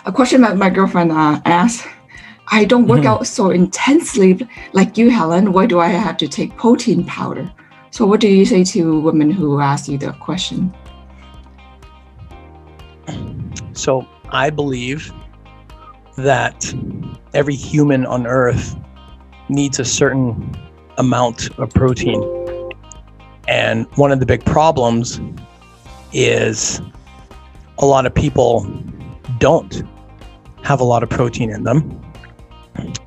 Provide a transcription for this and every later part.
a question that my girlfriend asked. I don't work out so intensely like you, Helen. Why do I have to take protein powder? So what do you say to women who ask you the question? So I believe that every human on Earth needs a certain amount of protein. And one of the big problems is a lot of people don't have a lot of protein in them.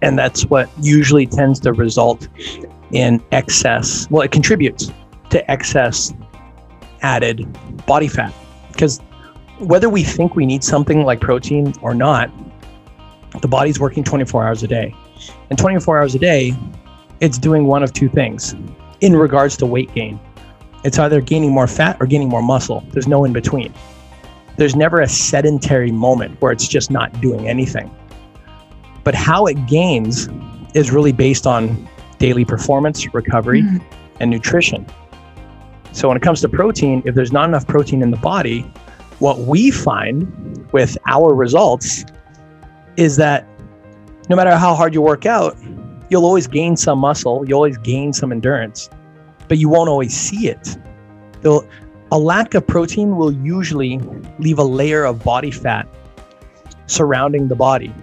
And that's what usually tends to result in excess. Well, it contributes to excess added body fat. Because whether we think we need something like protein or not, the body's working 24 hours a day. And 24 hours a day, it's doing one of two things in regards to weight gain. It's either gaining more fat or gaining more muscle. There's no in between. There's never a sedentary moment where it's just not doing anything. But how it gains is really based on daily performance, recovery, and nutrition. So when it comes to protein, if there's not enough protein in the body, what we find with our results is that no matter how hard you work out, you'll always gain some muscle, you'll always gain some endurance, but you won't always see it. A lack of protein will usually leave a layer of body fat surrounding the body.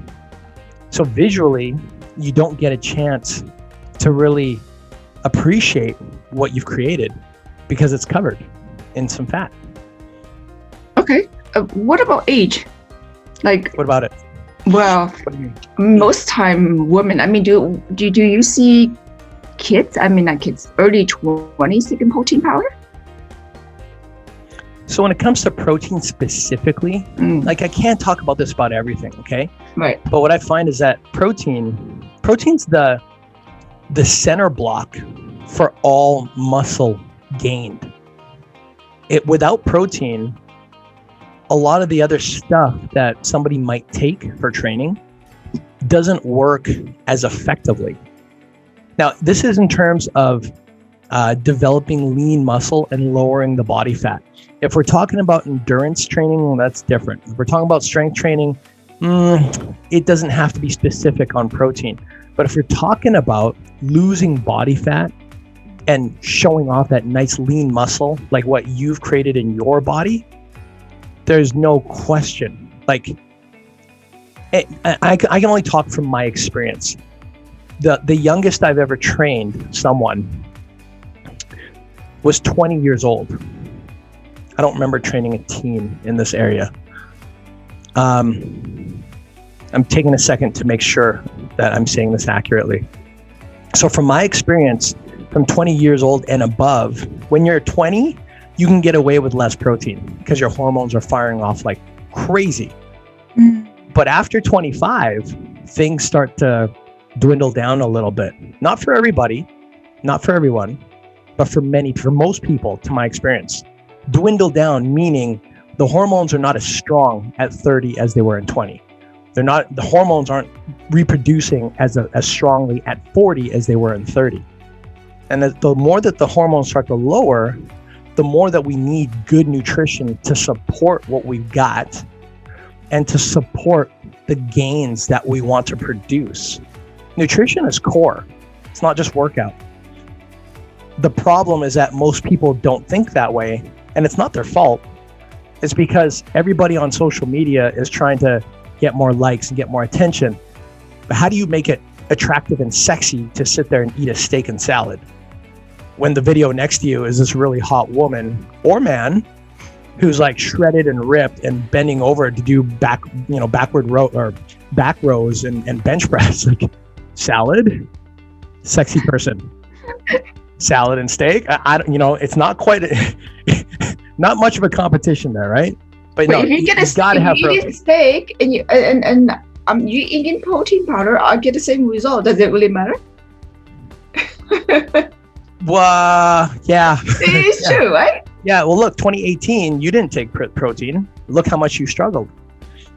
So visually, you don't get a chance to really appreciate what you've created because it's covered in some fat. Okay. What about age? Like, what about it? Well, most time women, I mean, do you see kids, not kids, early 20s taking protein powder? So when it comes to protein specifically, like I can't talk about this about everything, okay? Right. But what I find is that protein's the center block for all muscle gained. Without protein, a lot of the other stuff that somebody might take for training doesn't work as effectively. Now, this is in terms of developing lean muscle and lowering the body fat. If we're talking about endurance training, well, that's different. If we're talking about strength training, it doesn't have to be specific on protein. But if you're talking about losing body fat and showing off that nice lean muscle, like what you've created in your body, there's no question. Like, I can only talk from my experience. The youngest I've ever trained someone was 20 years old. I don't remember training a teen in this area. I'm taking a second to make sure that I'm saying this accurately. So from my experience, from 20 years old and above, when you're 20, you can get away with less protein because your hormones are firing off like crazy. But after 25, things start to dwindle down a little bit. Not for everybody, not for everyone, but for most people, to my experience. Dwindle down, meaning the hormones are not as strong at 30 as they were in 20. The hormones aren't reproducing as strongly at 40 as they were in 30. And the more that the hormones start to lower, the more that we need good nutrition to support what we've got and to support the gains that we want to produce. Nutrition is core. It's not just workout. The problem is that most people don't think that way, and it's not their fault. It's because everybody on social media is trying to get more likes and get more attention. But how do you make it attractive and sexy to sit there and eat a steak and salad when the video next to you is this really hot woman or man who's like shredded and ripped and bending over to do backward row or back rows and bench press? Like, salad, sexy person, salad and steak. It's not quite not much of a competition there, right? But no, if you eat a steak and you eating protein powder, I get the same result. Does it really matter? Well, yeah. It's true, right? Yeah, well, look, 2018, you didn't take protein. Look how much you struggled.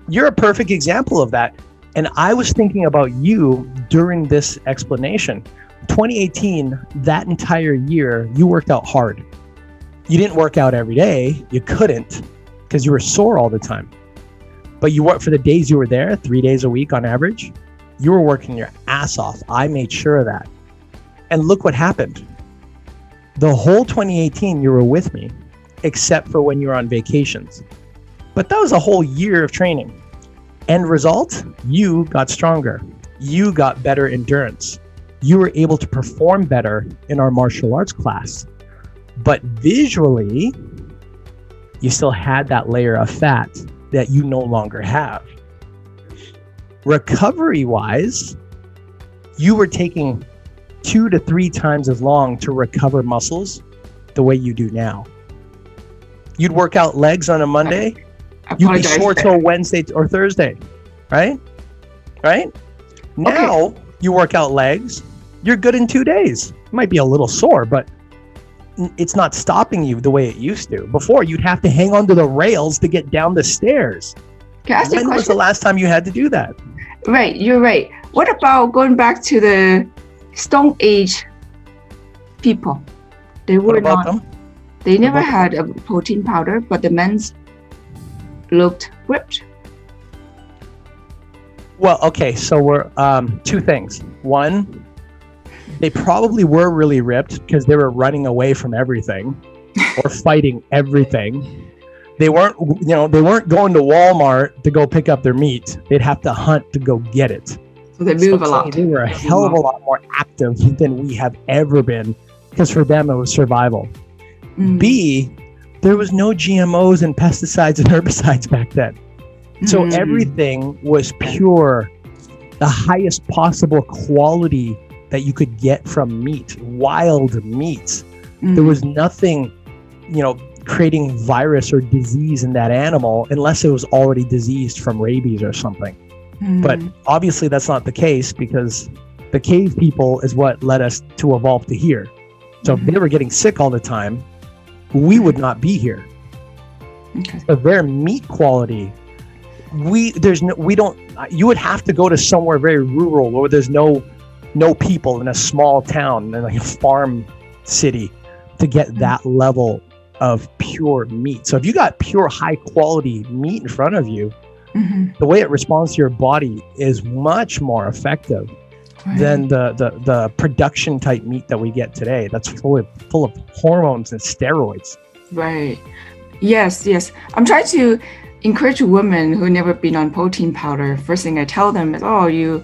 You're a perfect example of that. And I was thinking about you during this explanation. 2018, that entire year, you worked out hard. You didn't work out every day. You couldn't because you were sore all the time. But you work for the days you were there, 3 days a week on average, you were working your ass off. I made sure of that. And look what happened. The whole 2018, you were with me, except for when you were on vacations. But that was a whole year of training. End result, you got stronger. You got better endurance. You were able to perform better in our martial arts class. But visually, you still had that layer of fat that you no longer have. Recovery-wise, you were taking 2 to 3 times as long to recover muscles the way you do now. You'd work out legs on a Monday, you'd be sore till Wednesday or Thursday, right? Now you work out legs, you're good in 2 days. It might be a little sore, but it's not stopping you the way it used to. Before, you'd have to hang onto the rails to get down the stairs. Can I ask you a question? When was the last time you had to do that? Right, you're right. What about going back to the Stone Age people? They were not. Them? They never had a protein powder, but the men's looked ripped. Well, okay, so we're 2 things. One, they probably were really ripped because they were running away from everything or fighting everything. They weren't going to Walmart to go pick up their meat. They'd have to hunt to go get it. So they move a lot. They were a hell of a lot more active than we have ever been, because for them it was survival. B, there was no GMOs and pesticides and herbicides back then. So everything was pure, the highest possible quality that you could get from meat, wild meats. There was nothing, creating virus or disease in that animal unless it was already diseased from rabies or something. But obviously that's not the case, because the cave people is what led us to evolve to here. So if they were getting sick all the time, we would not be here. Okay. So their meat quality, you would have to go to somewhere very rural where there's no people in a small town and like a farm city to get that level of pure meat. So if you got pure high quality meat in front of you, the way it responds to your body is much more effective than the production type meat that we get today. That's full of hormones and steroids. Right. Yes. I'm trying to encourage women who never been on protein powder. First thing I tell them is, you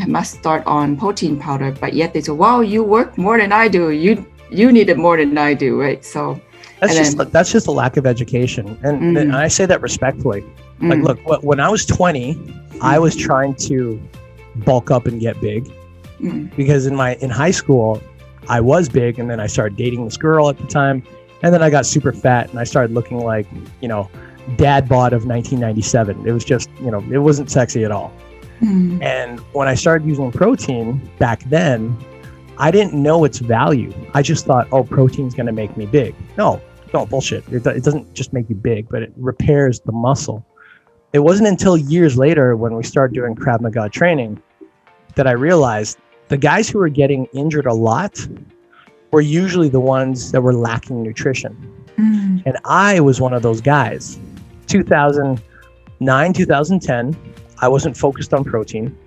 must start on protein powder. But yet they say, wow, you work more than I do. You need it more than I do, right? So that's just a lack of education, and I say that respectfully. Like, look, when I was 20, I was trying to bulk up and get big, because in high school, I was big, and then I started dating this girl at the time, and then I got super fat, and I started looking like, dad bod of 1997. It was just, it wasn't sexy at all. And when I started using protein back then, I didn't know its value. I just thought, protein's going to make me big. No, bullshit. It doesn't just make you big, but it repairs the muscle. It wasn't until years later when we started doing Krav Maga training that I realized the guys who were getting injured a lot were usually the ones that were lacking nutrition. And I was one of those guys. 2009, 2010, I wasn't focused on protein.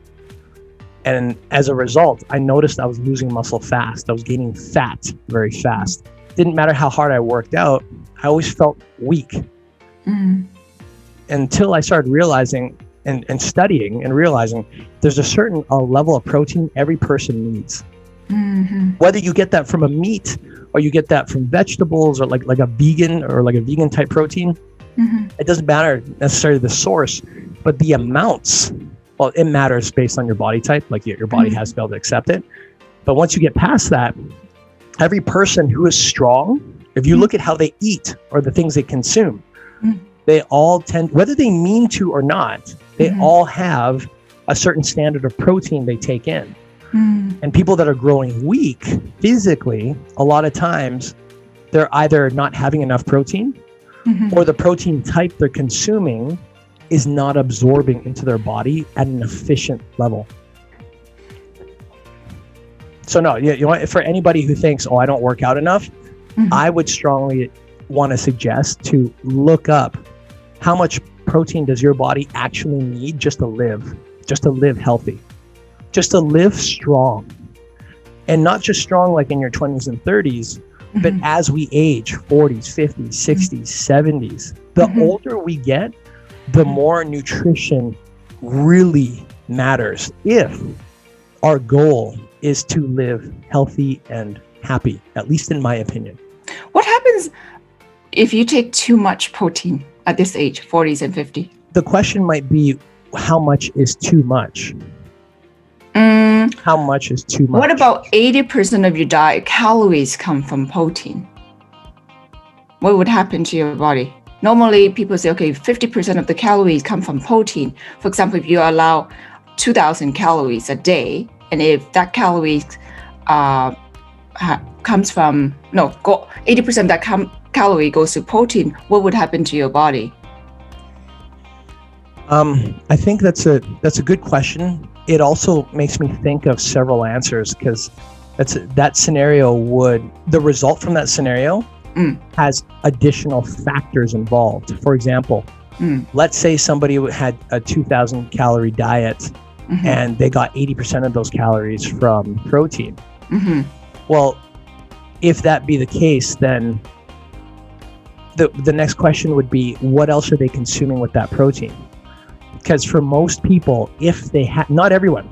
And as a result, I noticed I was losing muscle fast. I was gaining fat very fast. Didn't matter how hard I worked out, I always felt weak. Until I started realizing and studying and realizing there's a certain level of protein every person needs. Whether you get that from a meat or you get that from vegetables or like a vegan or like a vegan type protein, it doesn't matter necessarily the source, but the amounts. Well, it matters based on your body type, like your body has to be able to accept it. But once you get past that, every person who is strong, if you look at how they eat or the things they consume, they all tend, whether they mean to or not, they all have a certain standard of protein they take in. And people that are growing weak physically, a lot of times, they're either not having enough protein or the protein type they're consuming is not absorbing into their body at an efficient level. So no, for anybody who thinks, I don't work out enough, I would strongly want to suggest to look up how much protein does your body actually need just to live healthy, just to live strong? And not just strong like in your 20s and 30s, but as we age, 40s, 50s, 60s, 70s, the older we get, the more nutrition really matters if our goal is to live healthy and happy, at least in my opinion. What happens if you take too much protein at this age, 40s and 50s? The question might be, how much is too much? How much is too much? What about 80% of your diet calories come from protein? What would happen to your body? Normally, people say, okay, 50% of the calories come from protein. For example, if you allow 2,000 calories a day, and if that calories comes from 80% of that calorie goes to protein, what would happen to your body? I think that's a good question. It also makes me think of several answers, because the result from that scenario has additional factors involved. For example, let's say somebody had a 2,000 calorie diet and they got 80% of those calories from protein. Well, if that be the case, then the next question would be, what else are they consuming with that protein? Because for most people, if they have, not everyone,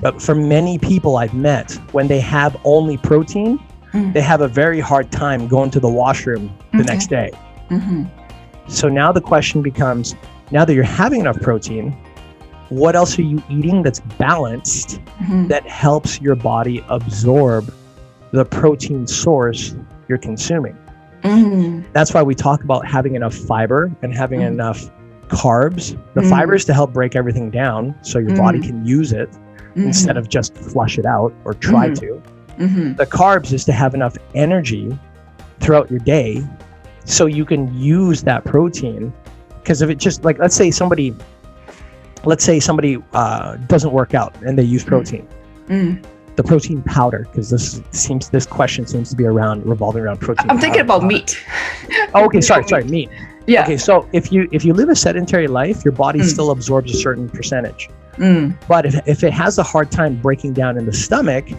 but for many people I've met, when they have only protein, they have a very hard time going to the washroom the next day. So now the question becomes, now that you're having enough protein, what else are you eating that's balanced, that helps your body absorb the protein source you're consuming? That's why we talk about having enough fiber and having enough carbs. The fiber is to help break everything down so your body can use it instead of just flush it out or try to. The carbs is to have enough energy throughout your day so you can use that protein. Because if it just, like, let's say somebody doesn't work out and they use protein, the protein powder, because this question seems to be revolving around protein. I'm thinking about meat. Okay, sorry, meat. Yeah. Okay, so if you live a sedentary life, your body still absorbs a certain percentage. But if it has a hard time breaking down in the stomach,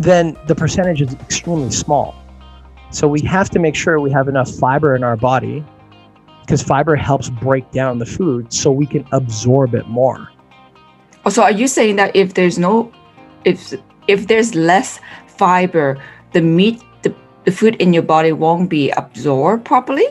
then the percentage is extremely small. So we have to make sure we have enough fiber in our body, because fiber helps break down the food so we can absorb it more. So are you saying that if there's less fiber, the meat, the food in your body won't be absorbed properly?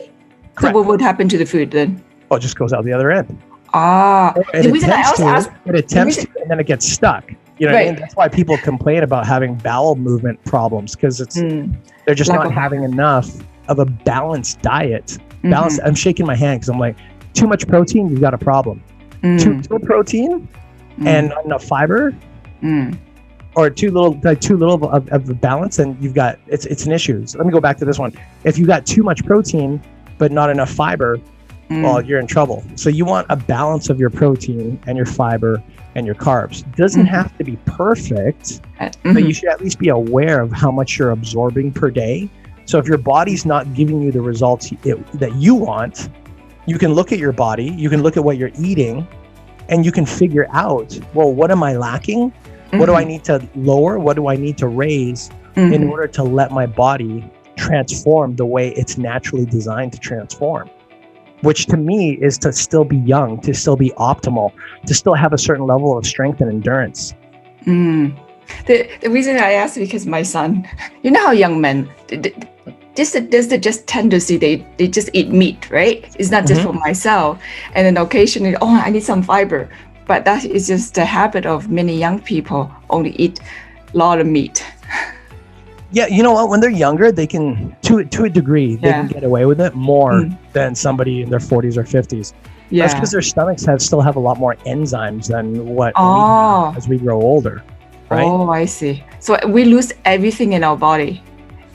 Correct. So what would happen to the food then? Well, it just goes out the other end. The reason I also ask, it attempts to, and then it gets stuck. You know what I mean? That's why people complain about having bowel movement problems, because they're just not having enough of a balanced diet. I'm shaking my hand because I'm like, too much protein, you've got a problem. Too little protein and not enough fiber, or too little of the balance, and you've got it's an issue. So let me go back to this one. If you got too much protein but not enough fiber, well, you're in trouble. So you want a balance of your protein and your fiber and your carbs. It doesn't have to be perfect, but you should at least be aware of how much you're absorbing per day. So if your body's not giving you the results that you want, you can look at your body, you can look at what you're eating, and you can figure out, well, what am I lacking? What do I need to lower? What do I need to raise in order to let my body transform the way it's naturally designed to transform? Which to me is to still be young, to still be optimal, to still have a certain level of strength and endurance. The reason I ask is because my son, you know how young men, there's the just tendency, they just eat meat, right? It's not just for myself. And then occasionally, I need some fiber. But that is just the habit of many young people, only eat a lot of meat. Yeah, you know what? When they're younger, they can, to a degree, they can get away with it more than somebody in their 40s or 50s. Yeah. That's because their stomachs still have a lot more enzymes than what we have as we grow older, right? Oh, I see. So we lose everything in our body.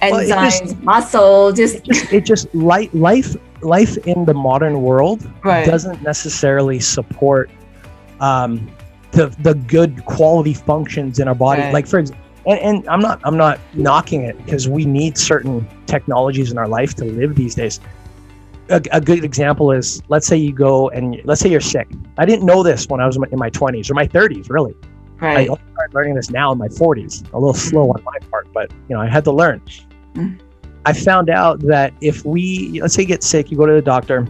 Enzymes, muscle, life in the modern world doesn't necessarily support the good quality functions in our body. Like for example, and I'm not knocking it, because we need certain technologies in our life to live these days. a good example is, let's say you go and let's say you're sick. I didn't know this when I was in my 20s or my 30s, really. Right. I only started learning this now in my 40s. A little slow on my part, but I had to learn. I found out that if let's say you get sick, you go to the doctor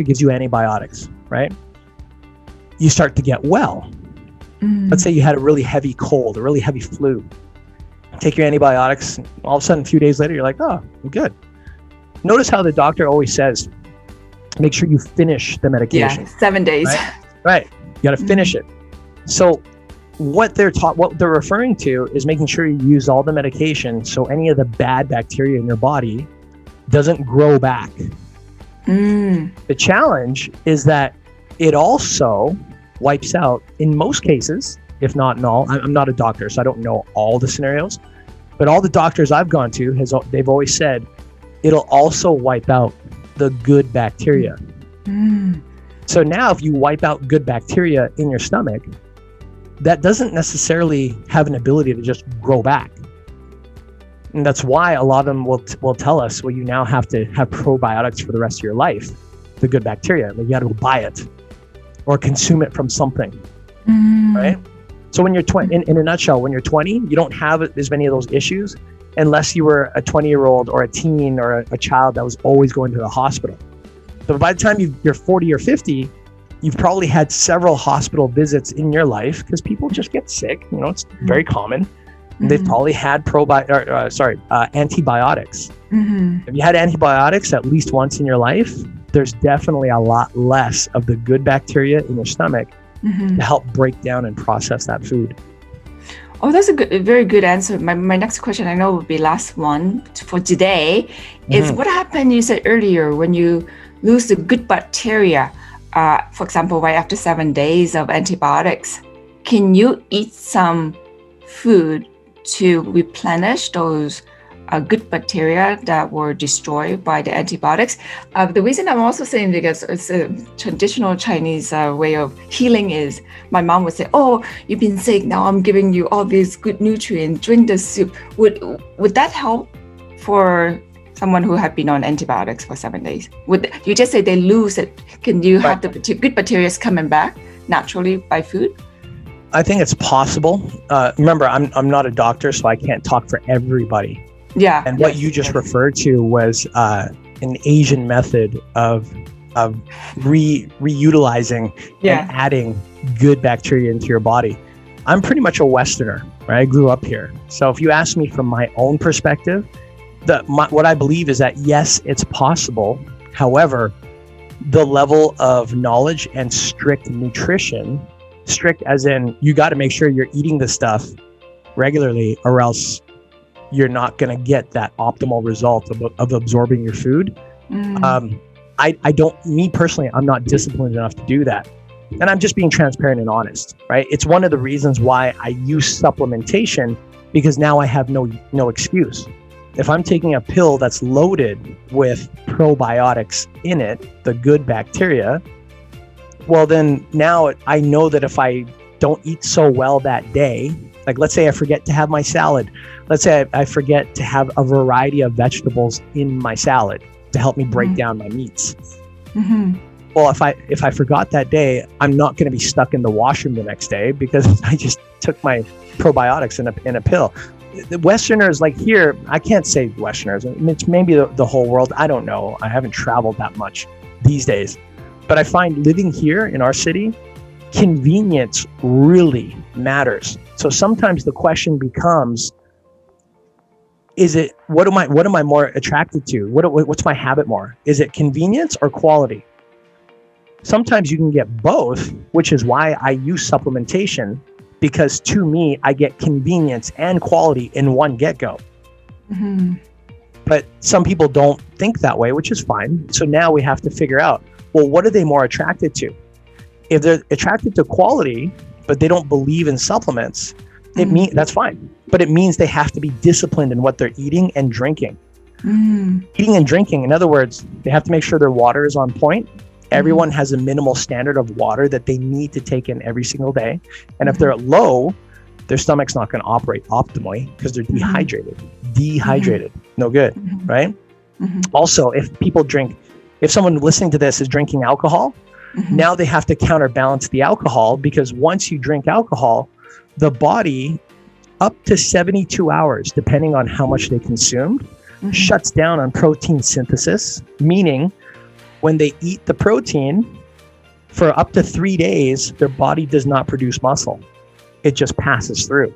gives you antibiotics, right? You start to get well. Let's say you had a really heavy cold, a really heavy flu. Take your antibiotics, all of a sudden, a few days later, you're like, oh, I'm good. Notice how the doctor always says, make sure you finish the medication. Yeah, 7 days. Right. You got to finish it. So what they're referring to is making sure you use all the medication so any of the bad bacteria in your body doesn't grow back. The challenge is that it also wipes out, in most cases, if not in all, I'm not a doctor, so I don't know all the scenarios, but all the doctors I've gone to, they've always said, it'll also wipe out the good bacteria. So now if you wipe out good bacteria in your stomach, that doesn't necessarily have an ability to just grow back. And that's why a lot of them will tell us, well, you now have to have probiotics for the rest of your life, the good bacteria. Like, you got to go buy it or consume it from something, right? So when you're 20, in a nutshell, when you're 20, you don't have as many of those issues unless you were a 20-year-old or a teen or a child that was always going to the hospital. So by the time you're 40 or 50, you've probably had several hospital visits in your life because people just get sick. It's very common. They've probably had antibiotics. If you had antibiotics at least once in your life, there's definitely a lot less of the good bacteria in your stomach to help break down and process that food. Oh, that's a very good answer. My next question, I know, will be last one for today, is what happened, you said earlier, when you lose the good bacteria, for example, right after 7 days of antibiotics, can you eat some food to replenish those good bacteria that were destroyed by the antibiotics? The reason I'm also saying, because it's a traditional Chinese way of healing, is my mom would say, oh, you've been sick, now I'm giving you all these good nutrients, drink the soup. Would that help for someone who had been on antibiotics for 7 days? Would you just say they lose it? Can you have the good bacteria coming back naturally by food? I think it's possible. Remember, I'm not a doctor, so I can't talk for everybody. Yeah. And what you just referred to was an Asian method of reutilizing and adding good bacteria into your body. I'm pretty much a Westerner, right? I grew up here. So if you ask me from my own perspective, what I believe is that, yes, it's possible. However, the level of knowledge and strict nutrition, strict as in you got to make sure you're eating the stuff regularly, or else you're not going to get that optimal result of absorbing your food. Me personally, I'm not disciplined enough to do that. And I'm just being transparent and honest, right? It's one of the reasons why I use supplementation, because now I have no excuse. If I'm taking a pill that's loaded with probiotics in it, the good bacteria, well, then now I know that if I don't eat so well that day, like let's say I forget to have my salad, let's say I forget to have a variety of vegetables in my salad to help me break down my meats. Well, if I forgot that day, I'm not going to be stuck in the washroom the next day because I just took my probiotics in a pill. The Westerners, like here, I can't say Westerners, it's maybe the whole world. I don't know. I haven't traveled that much these days. But I find living here in our city, convenience really matters. So sometimes the question becomes, what am I more attracted to? What's my habit more? Is it convenience or quality? Sometimes you can get both, which is why I use supplementation, because to me, I get convenience and quality in one get-go. But some people don't think that way, which is fine. So now we have to figure out, well, what are they more attracted to? If they're attracted to quality, but they don't believe in supplements, that's fine. But it means they have to be disciplined in what they're eating and drinking. Eating and drinking, in other words, they have to make sure their water is on point. Everyone has a minimal standard of water that they need to take in every single day. And if they're low, their stomach's not going to operate optimally because they're dehydrated. No good, right? Also, if people drink if someone listening to this is drinking alcohol, now they have to counterbalance the alcohol, because once you drink alcohol, the body, up to 72 hours, depending on how much they consumed, shuts down on protein synthesis, meaning when they eat the protein for up to 3 days, their body does not produce muscle. It just passes through.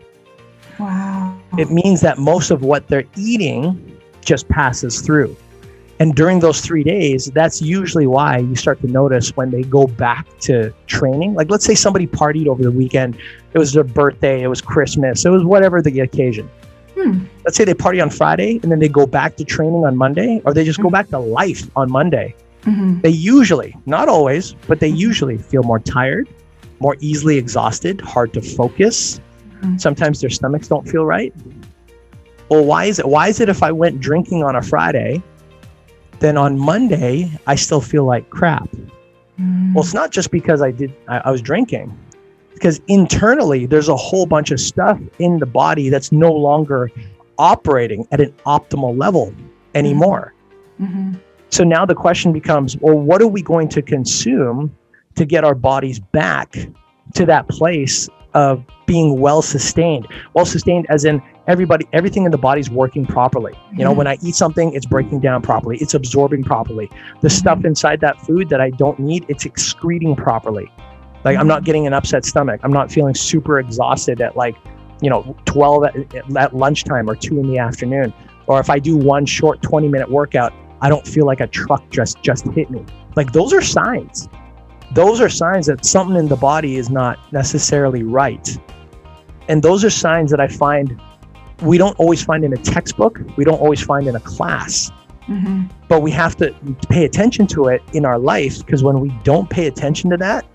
Wow. It means that most of what they're eating just passes through. And during those 3 days, that's usually why you start to notice when they go back to training. Like, let's say somebody partied over the weekend. It was their birthday, it was Christmas, it was whatever the occasion. Let's say they party on Friday and then they go back to training on Monday, or they just go back to life on Monday. They usually, not always, but they usually feel more tired, more easily exhausted, hard to focus. Sometimes their stomachs don't feel right. Well, why is it? Why is it if I went drinking on a Friday, then on Monday, I still feel like crap? Well, it's not just because I was drinking, because internally there's a whole bunch of stuff in the body that's no longer operating at an optimal level anymore. So now the question becomes, well, what are we going to consume to get our bodies back to that place of being well sustained? Well sustained as in everything in the body's working properly. You know, when I eat something, it's breaking down properly. It's absorbing properly. The stuff inside that food that I don't need, it's excreting properly. Like, I'm not getting an upset stomach. I'm not feeling super exhausted at 12 at lunchtime or 2 in the afternoon. Or if I do one short 20-minute workout, I don't feel like a truck just hit me. Like, those are signs. Those are signs that something in the body is not necessarily right. And those are signs that I find we don't always find in a textbook. We don't always find in a class. But we have to pay attention to it in our life, because when we don't pay attention to that,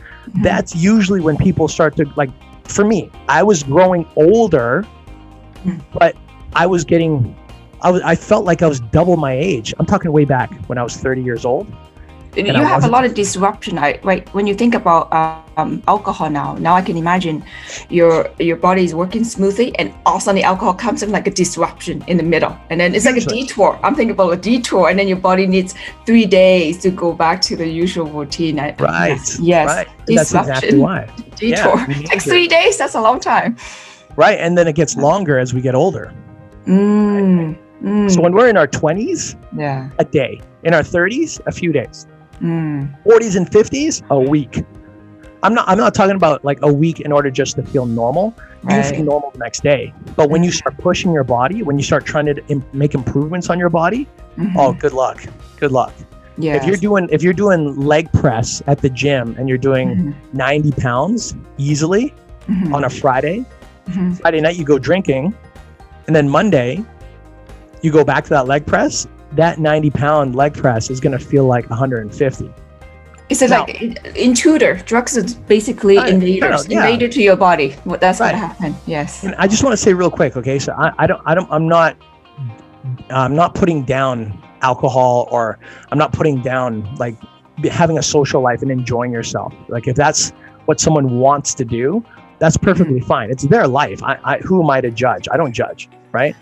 that's usually when people start to, like, for me, I was growing older, but I felt like I was double my age. I'm talking way back when I was 30 years old. You have a lot of disruption, right? When you think about alcohol now I can imagine your body is working smoothly, and all of a sudden the alcohol comes in like a disruption in the middle, and then it's like a detour. I'm thinking about a detour, and then your body needs 3 days to go back to the usual routine. Right. Yes. Right. That's exactly why. Detour. Yeah, like 3 days. That's a long time. Right, and then it gets longer as we get older. So when we're in our 20s, a day. In our 30s, a few days. 40s and 50s, a week. I'm not talking about like a week in order just to feel normal. You feel normal the next day. But when you start pushing your body, when you start trying to make improvements on your body, oh, good luck. Yes. If you're doing leg press at the gym and you're doing 90 pounds easily on a Friday night you go drinking, and then Monday you go back to that leg press, that 90-pound leg press is going to feel like 150. It's like intruder. Drugs is basically invaders, invader to your body. That's what happened. Yes. And I just want to say real quick, okay? So I'm not putting down alcohol, or I'm not putting down like having a social life and enjoying yourself. Like, if that's what someone wants to do, that's perfectly fine. It's their life. Who am I to judge? I don't judge, right?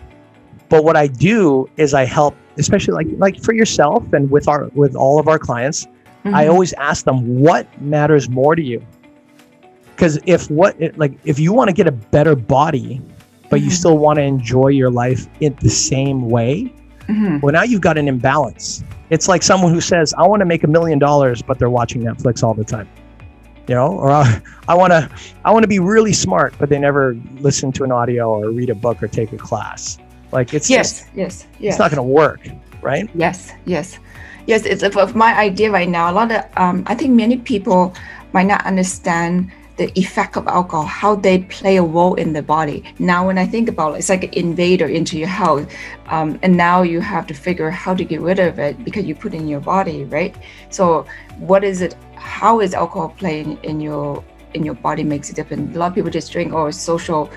But what I do is I help, especially like for yourself and with all of our clients. I always ask them, what matters more to you? Because if you want to get a better body, but you still want to enjoy your life in the same way, well, now you've got an imbalance. It's like someone who says, I want to make $1 million, but they're watching Netflix all the time. You know, or I want to be really smart, but they never listen to an audio or read a book or take a class. Like, it's it's not going to work, right? Yes. It's my idea right now. A lot of I think many people might not understand the effect of alcohol, how they play a role in the body. Now, when I think about it, it's like an invader into your health, and now you have to figure how to get rid of it because you put it in your body, right? So, what is it? How is alcohol playing in your body makes it different. A lot of people just drink or social,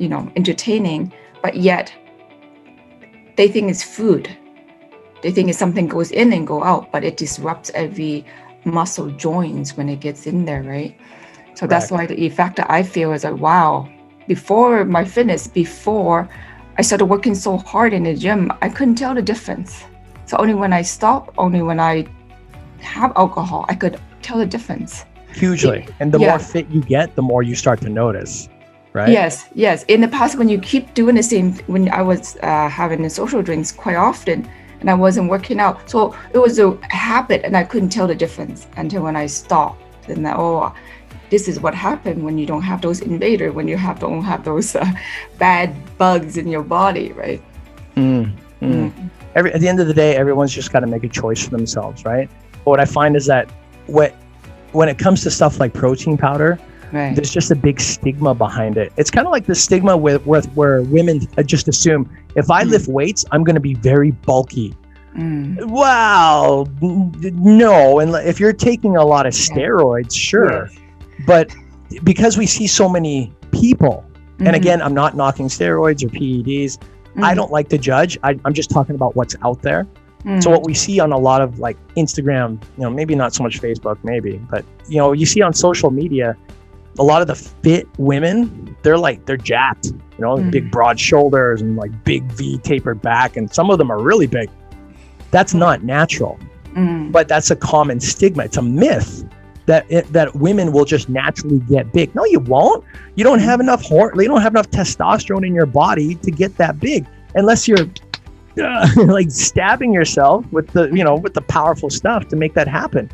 entertaining, but yet they think it's food. They think it's something goes in and go out, but it disrupts every muscle joints when it gets in there, right? So that's why the effect that I feel is like, wow, before I started working so hard in the gym, I couldn't tell the difference. So only when I stop, only when I have alcohol, I could tell the difference. Hugely. And the more fit you get, the more you start to notice, right? Yes. In the past, when you keep doing the same, when I was having the social drinks quite often, and I wasn't working out, so it was a habit, and I couldn't tell the difference until when I stopped. And this is what happened when you don't have those invaders, when you don't have those bad bugs in your body, right? At the end of the day, everyone's just got to make a choice for themselves, right? But what I find is that when it comes to stuff like protein powder, there's just a big stigma behind it. It's kind of like the stigma where women just assume, if I lift weights, I'm going to be very bulky. Wow, no. And if you're taking a lot of steroids, sure. But because we see so many people, and again, I'm not knocking steroids or PEDs. I don't like to judge. I'm just talking about what's out there. So what we see on a lot of like Instagram, maybe not so much Facebook, maybe, but you see on social media, a lot of the fit women, they're jacked, big broad shoulders and like big V tapered back, and some of them are really big. That's not natural, but that's a common stigma. It's a myth that women will just naturally get big. No, you won't. You don't have enough you don't have enough testosterone in your body to get that big, unless you're like stabbing yourself with the powerful stuff to make that happen.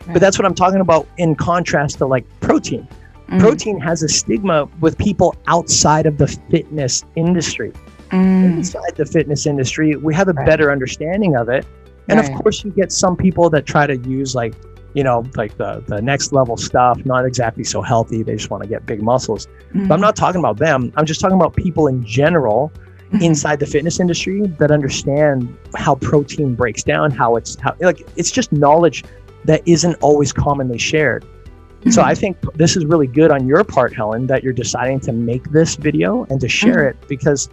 But that's what I'm talking about in contrast to like protein. Protein has a stigma with people outside of the fitness industry. Inside the fitness industry, we have a better understanding of it. And of course, you get some people that try to use like the next level stuff, not exactly so healthy. They just want to get big muscles. But I'm not talking about them. I'm just talking about people in general inside the fitness industry that understand how protein breaks down, it's just knowledge that isn't always commonly shared. So I think this is really good on your part, Helen, that you're deciding to make this video and to share it, because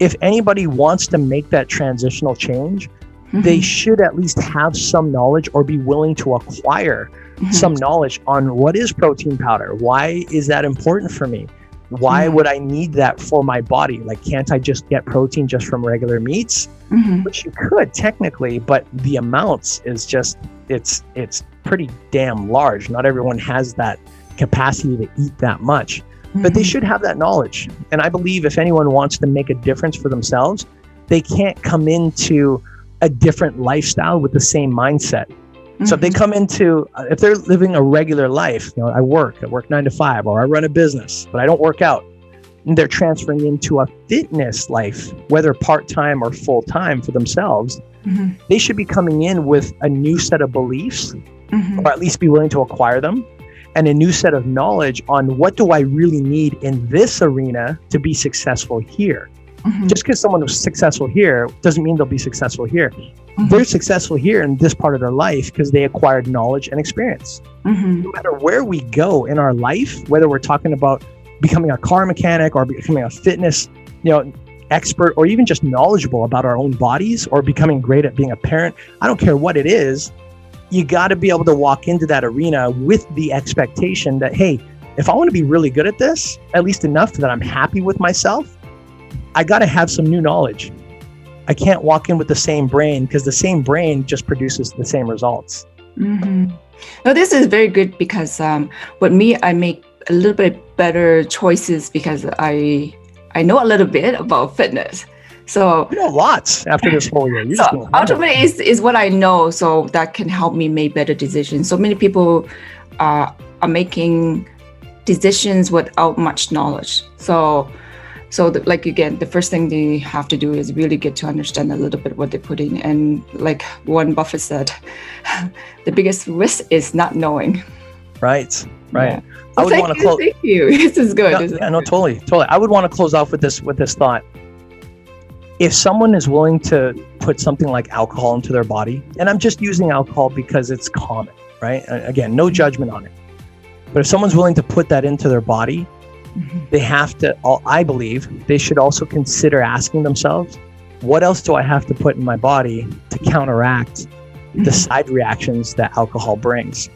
if anybody wants to make that transitional change, they should at least have some knowledge or be willing to acquire some knowledge on what is protein powder. Why is that important for me? Why would I need that for my body? Like, can't I just get protein just from regular meats? Which you could technically, but the amounts is just, it's pretty damn large. Not everyone has that capacity to eat that much, but they should have that knowledge. And I believe if anyone wants to make a difference for themselves, they can't come into a different lifestyle with the same mindset. So if they come into, if they're living a regular life, I work 9 to 5, or I run a business, but I don't work out, and they're transferring into a fitness life, whether part-time or full-time for themselves, they should be coming in with a new set of beliefs, or at least be willing to acquire them, and a new set of knowledge on what do I really need in this arena to be successful here. Just because someone was successful here doesn't mean they'll be successful here. They're successful here in this part of their life because they acquired knowledge and experience. No matter where we go in our life, whether we're talking about becoming a car mechanic or becoming a fitness, expert, or even just knowledgeable about our own bodies, or becoming great at being a parent, I don't care what it is, you got to be able to walk into that arena with the expectation that, hey, if I want to be really good at this, at least enough that I'm happy with myself, I got to have some new knowledge. I can't walk in with the same brain, because the same brain just produces the same results. No, this is very good, because with me, I make a little bit better choices because I know a little bit about fitness. So you know lots after this whole year. So ultimately is what I know, so that can help me make better decisions. So many people are making decisions without much knowledge. So like, again, the first thing they have to do is really get to understand a little bit what they're putting. And like Warren Buffett said, the biggest risk is not knowing. Right. Yeah. I would want to close. Thank you. This is good. Totally. I would want to close off with this thought. If someone is willing to put something like alcohol into their body, and I'm just using alcohol because it's common, right? Again, no judgment on it. But if someone's willing to put that into their body, they have to, I believe, they should also consider asking themselves, what else do I have to put in my body to counteract the side reactions that alcohol brings?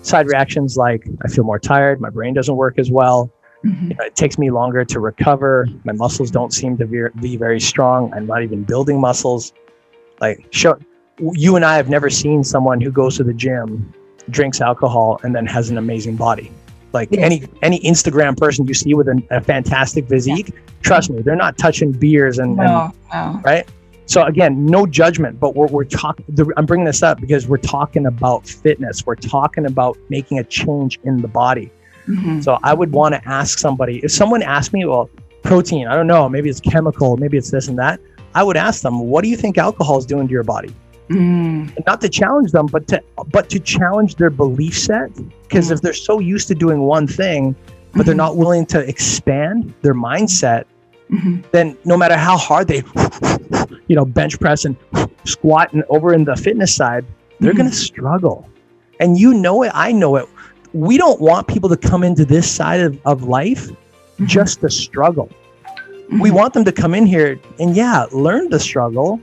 Side reactions like, I feel more tired, my brain doesn't work as well, it takes me longer to recover, my muscles don't seem to be very strong, I'm not even building muscles. Like, you and I have never seen someone who goes to the gym, drinks alcohol, and then has an amazing body. Like any Instagram person you see with a fantastic physique, trust me, they're not touching beers and right. So again, no judgment, but we're talking. I'm bringing this up because we're talking about fitness. We're talking about making a change in the body. Mm-hmm. So I would want to ask somebody, if someone asked me, well, protein, I don't know, maybe it's chemical, maybe it's this and that. I would ask them, what do you think alcohol is doing to your body? And not to challenge them, but to challenge their belief set. Because if they're so used to doing one thing, but they're not willing to expand their mindset, then no matter how hard they, bench press and squat and over in the fitness side, they're going to struggle. And you know it, I know it. We don't want people to come into this side of life just to struggle. We want them to come in here and learn the struggle,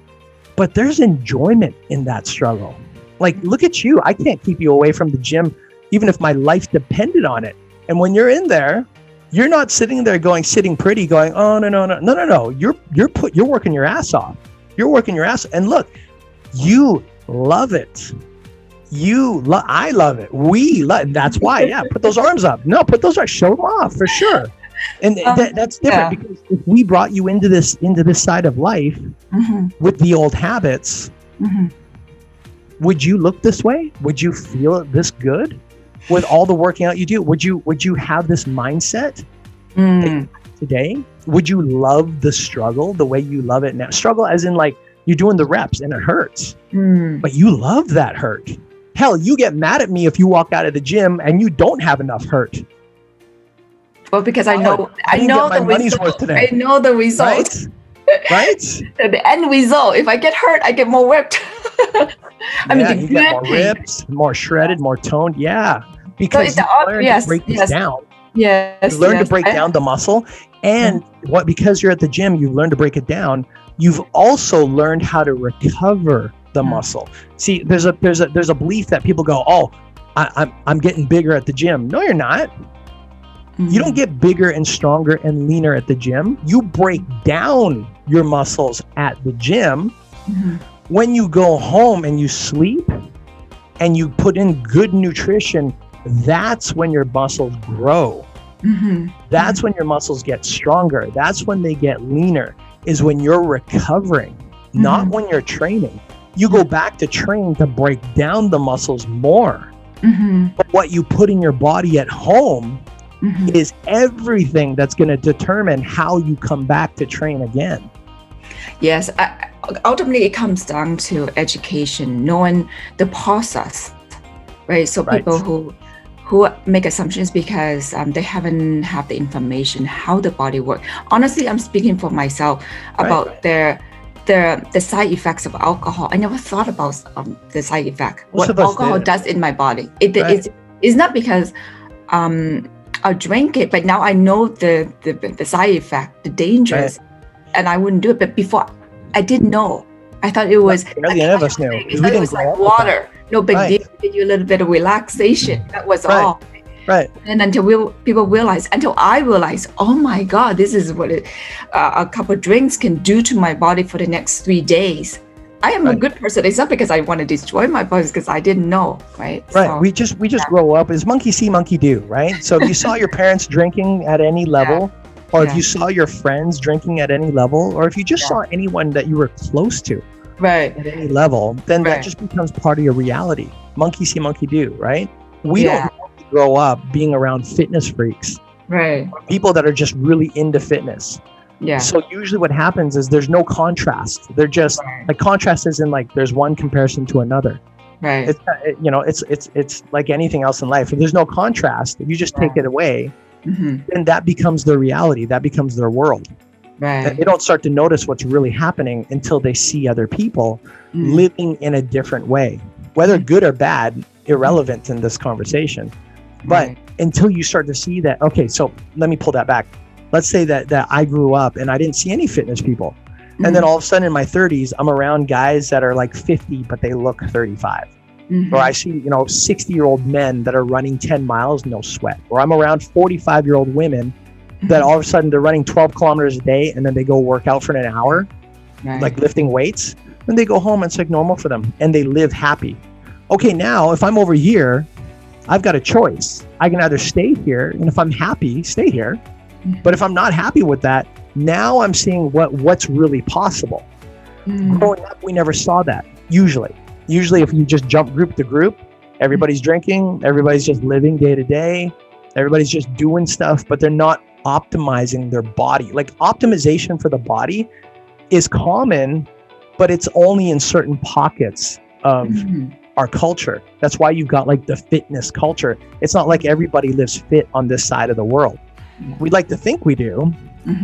but there's enjoyment in that struggle. Like, look at you. I can't keep you away from the gym, even if my life depended on it. And when you're in there, you're not sitting there sitting pretty going, oh, no. You're working your ass off. You're working your ass. And look, you love it. I love it. We love it. That's why, put those arms up. No, put those arms, show them off for sure. And that's different because if we brought you into this side of life with the old habits, would you look this way? Would you feel this good with all the working out you do? Would you have this mindset today? Would you love the struggle the way you love it now? Struggle as in like you're doing the reps and it hurts, but you love that hurt. Hell, you get mad at me if you walk out of the gym and you don't have enough hurt. Well, because I know the result. I know the result. Right? The end result. If I get hurt, I get more ripped. You get more ripped, more shredded, more toned. Yeah, because you learn to break this down. Yes, you learn to break down the muscle, and because you're at the gym, you've learned to break it down. You've also learned how to recover the muscle. See, there's a belief that people go, oh, I'm getting bigger at the gym. No, you're not. You don't get bigger and stronger and leaner at the gym. You break down your muscles at the gym. When you go home and you sleep and you put in good nutrition, that's when your muscles grow. That's when your muscles get stronger. That's when they get leaner, is when you're recovering, not when you're training. You go back to train to break down the muscles more. But what you put in your body at home is everything that's going to determine how you come back to train again. Yes, ultimately it comes down to education, knowing the process, right? So people who make assumptions because they haven't have the information how the body works. Honestly, I'm speaking for myself about the side effects of alcohol. I never thought about the side effect. What alcohol does in my body. It's not because I'll drink it, but now I know the side effect, the dangers, and I wouldn't do it. But before, I didn't know. I thought it was none of us knew. It was like water. No big deal. Give you a little bit of relaxation. That was all. Right. And until people realize, until I realized, oh my God, this is what a couple of drinks can do to my body for the next 3 days. I am a good person. It's not because I want to destroy my body, because I didn't know, right? Right. So, we just grow up as monkey see, monkey do, right? So if you saw your parents drinking at any level, or if you saw your friends drinking at any level, or if you just saw anyone that you were close to at any level, then that just becomes part of your reality. Monkey see, monkey do, right? We don't grow up being around fitness freaks, right? People that are just really into fitness. Yeah. So usually what happens is there's no contrast. They're just like contrast isn't like there's one comparison to another. Right. It's like anything else in life. If there's no contrast, if you just take it away, then that becomes their reality. That becomes their world. Right. And they don't start to notice what's really happening until they see other people living in a different way, whether good or bad, irrelevant in this conversation. But until you start to see that, okay, so let me pull that back. Let's say that I grew up and I didn't see any fitness people. And then all of a sudden in my 30s, I'm around guys that are like 50, but they look 35. Or I see, 60-year-old men that are running 10 miles, no sweat. Or I'm around 45-year-old women that all of a sudden they're running 12 kilometers a day and then they go work out for an hour, like lifting weights. and they go home and it's like normal for them and they live happy. Okay, now if I'm over here, I've got a choice. I can either stay here, and if I'm happy, stay here. But if I'm not happy with that, now I'm seeing what's really possible. Growing up, we never saw that. Usually if you just jump group to group, everybody's drinking, everybody's just living day to day, everybody's just doing stuff, but they're not optimizing their body. Like optimization for the body is common, but it's only in certain pockets of our culture. That's why you've got like the fitness culture. It's not like everybody lives fit on this side of the world. We like to think we do,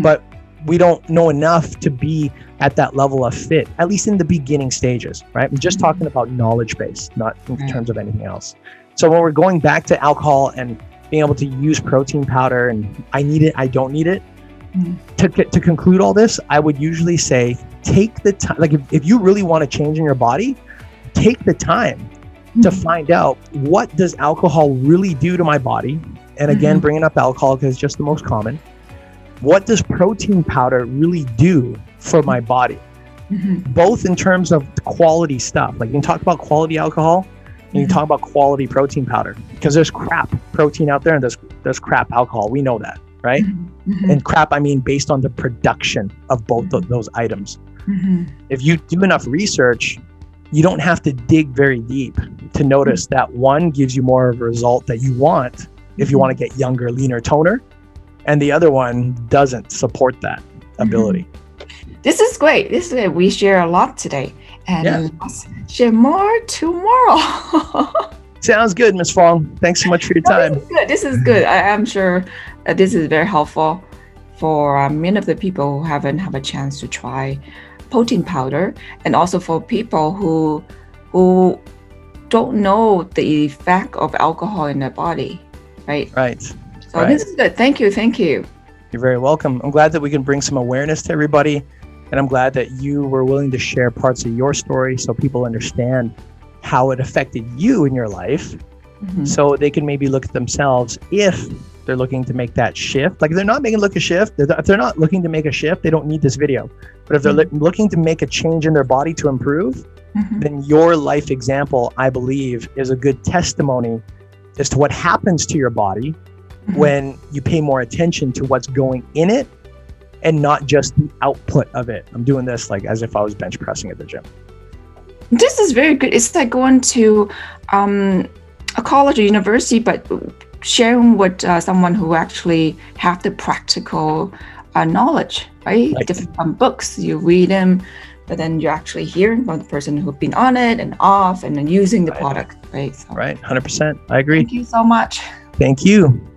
but we don't know enough to be at that level of fit, at least in the beginning stages, right? I'm just talking about knowledge base, not in terms of anything else. So when we're going back to alcohol and being able to use protein powder and I need it, I don't need it, to conclude all this, I would usually say, take the time. Like if you really want to change in your body, take the time to find out, what does alcohol really do to my body? And again, bringing up alcohol because it's just the most common. What does protein powder really do for my body? Both in terms of quality stuff. Like you can talk about quality alcohol and you can talk about quality protein powder, because there's crap protein out there and there's crap alcohol. We know that, right? And crap, I mean, based on the production of both of those items. If you do enough research, you don't have to dig very deep to notice that one gives you more of a result that you want if you want to get younger, leaner, toner, and the other one doesn't support that ability. This is great. We share a lot today, and let's share more tomorrow. Sounds good, Ms. Fong. Thanks so much for your time. This is good. I'm sure this is very helpful for many of the people who haven't had a chance to try protein powder, and also for people who don't know the effect of alcohol in their body, right? Right. So this is good. Thank you. You're very welcome. I'm glad that we can bring some awareness to everybody, and I'm glad that you were willing to share parts of your story so people understand how it affected you in your life, so they can maybe look at themselves if they're looking to make that shift. Like if they're not if they're not looking to make a shift, they don't need this video. But if they're looking to make a change in their body to improve, then your life example, I believe, is a good testimony as to what happens to your body when you pay more attention to what's going in it and not just the output of it. I'm doing this like as if I was bench pressing at the gym. This is very good. It's like going to a college or university, but sharing with someone who actually have the practical knowledge, right? Different from books, you read them, but then you're actually hearing from the person who's been on it and off and then using the product, right? So, right, 100%. I agree. Thank you so much. Thank you.